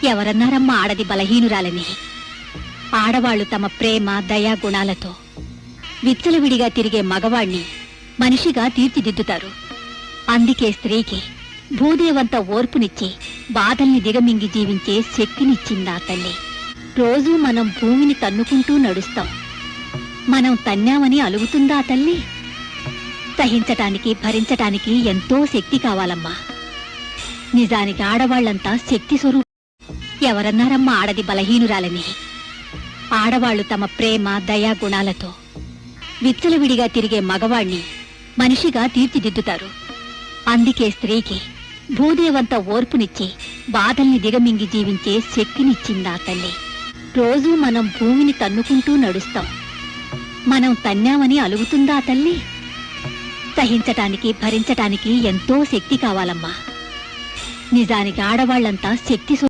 ఎవరన్నారమ్మా ఆడది బలహీనురాలని? ఆడవాళ్లు తమ ప్రేమ దయా గుణాలతో విచ్చలవిడిగా తిరిగే మగవాణ్ణి మనిషిగా తీర్చిదిద్దుతారు. అందుకే స్త్రీకి భూదేవంత ఓర్పునిచ్చి బాధల్ని దిగమింగి జీవించే శక్తినిచ్చిందా తల్లి. రోజూ మనం భూమిని తన్నుకుంటూ నడుస్తాం. మనం తన్నామని అలుగుతుందా తల్లి? సహించటానికి భరించటానికి ఎంతో శక్తి కావాలమ్మా. నిజానికి ఆడవాళ్లంతా శక్తి స్వరూపం. ఎవరన్నారమ్మా ఆడది బలహీనురాలని? ఆడవాళ్లు తమ ప్రేమ దయా గుణాలతో విచ్చలవిడిగా తిరిగే మగవాణ్ణి మనిషిగా తీర్చిదిద్దుతారు. అందుకే స్త్రీకి భూదేవంత ఓర్పునిచ్చి బాధల్ని దిగమింగి జీవించే శక్తినిచ్చిందా తల్లి. రోజూ మనం భూమిని తన్నుకుంటూ నడుస్తాం. మనం తన్నామని అలుగుతుందా తల్లి? సహించటానికి భరించటానికి ఎంతో శక్తి కావాలమ్మా. నిజానికి ఆడవాళ్లంతా శక్తి